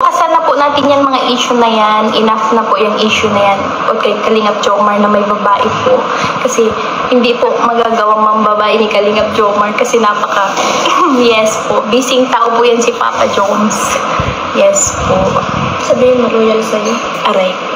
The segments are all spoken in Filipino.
wakasan na po natin yan mga issue na yan. Enough na po yung issue na yan. Okay, Kalingap Jomar na may babae po. Kasi hindi po magagawang mambabae ni Kalingap Jomar kasi napaka yes po. Bising tao po yan si Papa Jones. Yes po. Sabihin mo royal sa'yo. Aray ko.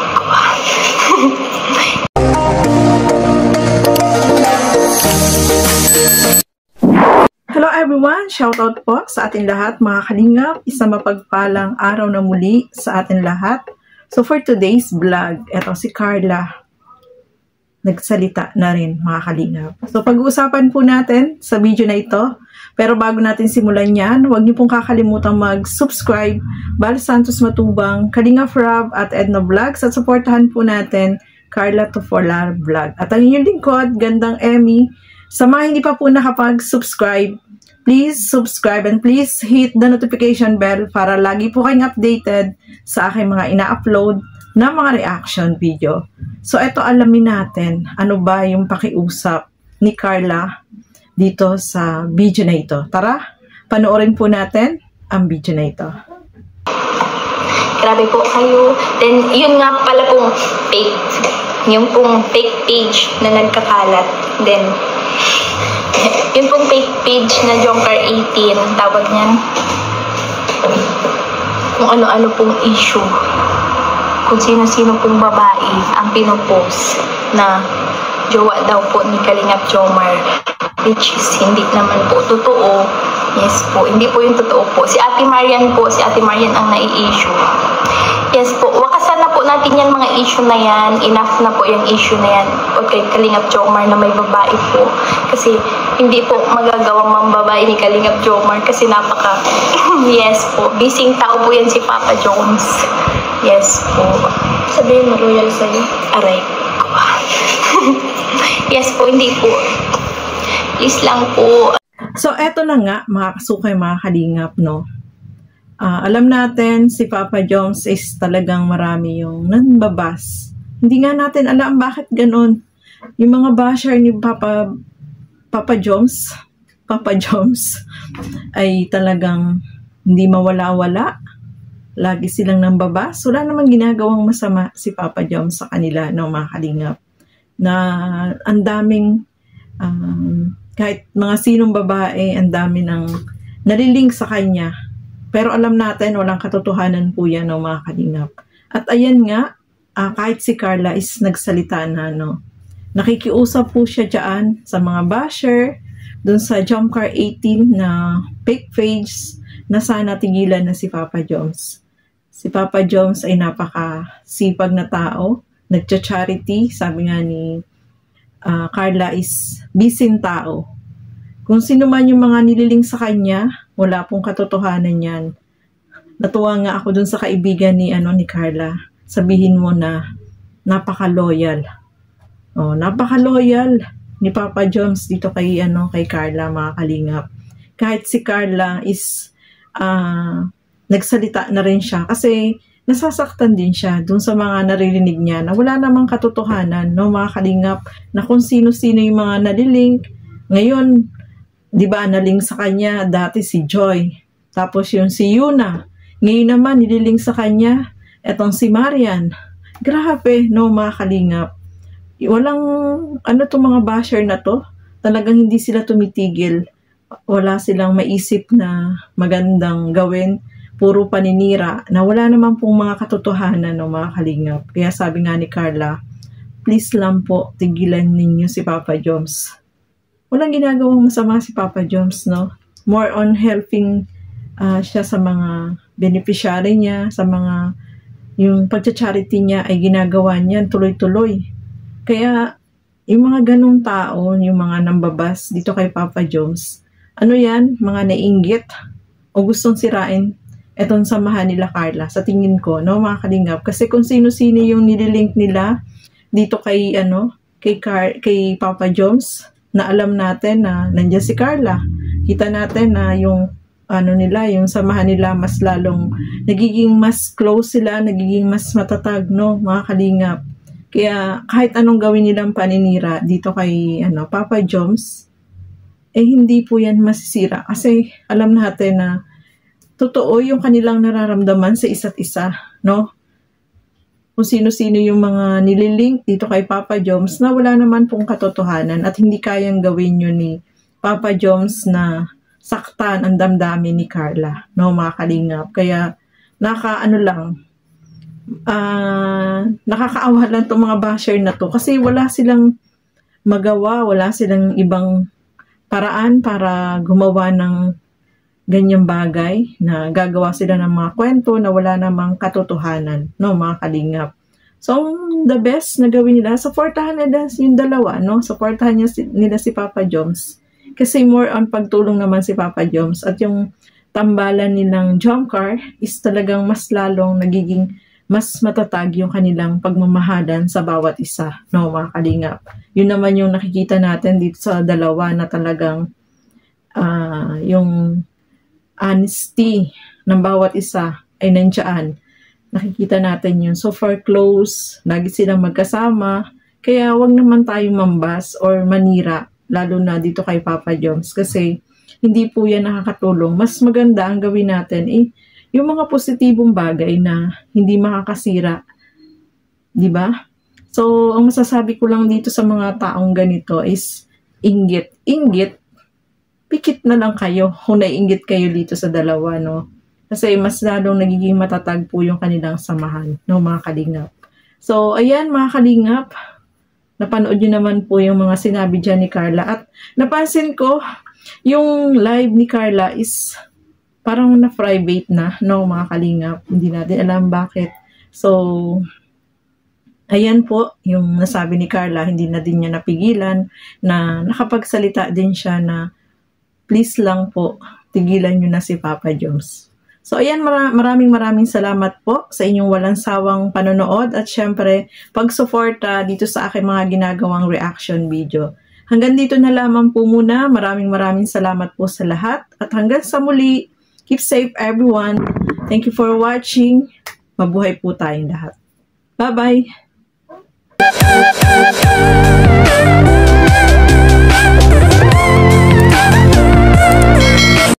Hello everyone! Shoutout po sa atin lahat mga kalingap. Isang mapagpalang araw na muli sa atin lahat. So for today's vlog, eto si Carla. Nagsalita na rin mga kalingap. So pag-uusapan po natin sa video na ito. Pero bago natin simulan yan, huwag niyo pong kakalimutan mag-subscribe. Bal Santos Matubang, Kalingap Rob at Edna Vlogs. At supportahan po natin Carla Tufolar Vlog. At ang inyong lingkod, Gandang Emmy. Sa mga hindi pa po nakapag-subscribe, please subscribe and please hit the notification bell para lagi po kayong updated sa aking mga ina-upload na mga reaction video. So, eto alamin natin ano ba yung pakiusap ni Carla dito sa video na ito. Tara, panoorin po natin ang video na ito. Grabe po kayo. Then, yun nga pala pong fake. Yung pong fake page na nagkakalat. Then, yun pong fake page na Jomcar 18, tawag niyan. Kung ano-ano pong issue. Kung sino-sino pong babae ang pinopost na jowa daw po ni Kalingap Jomar. Which is hindi naman po totoo. Yes po, hindi po yung totoo po. Si Ate Marian po, si Ate Marian ang nai-issue. Yes po, wakasan na po natin yan mga issue na yan. Enough na po yung issue na yan. Okay, Kalingap Jomar na may babae po. Kasi hindi po magagawang mambabae ni Kalingap Jomar kasi napaka yes po. Bising tao po yan si Papa Jones. Yes po. Sabihin mo royal sa'yo. Aray ko. Yes po, hindi po. Please lang po. So, eto na nga, mga kasukay, mga kalingap, no? Alam natin, si Papa Jones is talagang marami yung nanbabas. Hindi nga natin alam bakit ganun. Yung mga basher ni Papa Jones ay talagang hindi mawala-wala. Lagi silang nanbabas. Wala namang ginagawang masama si Papa Jones sa kanila, no, mga kalingap. Na ang daming kahit mga sinong babae, ang dami ng nalilink sa kanya. Pero alam natin, walang katotohanan po yan, no, mga kalingap. At ayan nga, kahit si Carla is nagsalita na, no. Nakikiusap po siya dyan sa mga basher, dun sa Jomcar 18 na fake page na sana tigilan na si Papa Jones. Si Papa Jones ay napaka-sipag na tao, nagcha-charity, sabi nga ni Carla is bisin tao. Kung sino man yung mga nililing sa kanya, wala pong katotohanan yan. Natuwa nga ako dun sa kaibigan ni Carla. Sabihin mo na napaka-loyal. Oh, napaka-loyal ni Papa Jones dito kay Carla, mga kalingap. Kahit si Carla is nagsalita na rin siya kasi nasasaktan din siya dun sa mga naririnig niya na wala namang katotohanan, no, mga kalingap, na kung sino-sino yung mga nalilink. Ngayon, di ba, nalink sa kanya dati si Joy, tapos yung si Yuna, ngayon naman nililink sa kanya etong si Marian. Grabe, no, mga kalingap. Walang tong mga basher na to, talagang hindi sila tumitigil. Wala silang maisip na magandang gawin. Puro paninira na wala naman pong mga katotohanan, no, mga kalingap. Kaya sabi nga ni Carla, please lang po, tigilan ninyo si Papa Jones. Walang ginagawang masama si Papa Jones, no? More on helping siya sa mga beneficiary niya, sa mga, yung pagcha-charity niya ay ginagawa niya tuloy-tuloy. Kaya, yung mga ganong tao, yung mga nambabas dito kay Papa Jones, yan? Mga nainggit o gustong sirain etong samahan nila Carla, sa tingin ko, no, mga kalingap. Kasi kung sino-sino yung nililink nila dito kay kay Papa Jones, na alam natin na nandiyan si Carla. Kita natin na yung nila, yung samahan nila mas lalong nagiging mas close sila, nagiging mas matatag, no, mga kalingap. Kaya kahit anong gawin nilang paninira dito kay Papa Jones, hindi po yan masisira kasi alam natin na totoo yung kanilang nararamdaman sa isa't isa, no? Kung sino-sino yung mga nililink dito kay Papa Joms na wala naman pong katotohanan at hindi kayang gawin yun ni Papa Joms na saktan ang damdamin ni Carla, no, mga kalingap. Kaya nakakaawa lang itong mga basher na to kasi wala silang magawa, wala silang ibang paraan para gumawa ng ganyang bagay na gagawa sila ng mga kwento na wala namang katotohanan, no, mga kalingap. So, the best na gawin nila, supportahan nila yung dalawa, no? Supportahan nila si Papa Joms. Kasi more on pagtulong naman si Papa Joms at yung tambalan nilang Jomcar is talagang mas lalong nagiging mas matatag yung kanilang pagmamahalan sa bawat isa, no, mga kalingap. Yun naman yung nakikita natin dito sa dalawa na talagang yung honesty ng bawat isa ay nandiyan. Nakikita natin yun. So far close, lagi silang magkasama. Kaya wag naman tayong mambas or manira, lalo na dito kay Papa Joms. Kasi hindi po yan nakakatulong. Mas maganda ang gawin natin yung mga positibong bagay na hindi makakasira. Diba? So, ang masasabi ko lang dito sa mga taong ganito is inggit. Inggit, pikit na lang kayo kung naiinggit kayo dito sa dalawa, no? Kasi mas lalong nagiging matatag po yung kanilang samahan, no, mga kalingap. So, ayan mga kalingap, napanood nyo naman po yung mga sinabi dyan ni Carla. At napansin ko, yung live ni Carla is parang na-private na, no, mga kalingap. Hindi natin alam bakit. So, ayan po, yung nasabi ni Carla, hindi na din niya napigilan na nakapagsalita din siya na please lang po, tigilan nyo na si Papa Joms. So, ayan, maraming salamat po sa inyong walang sawang panonood at syempre, pag-suporta dito sa aking mga ginagawang reaction video. Hanggang dito na lamang po muna. Maraming salamat po sa lahat. At hanggang sa muli, keep safe everyone. Thank you for watching. Mabuhay po tayong lahat. Bye-bye!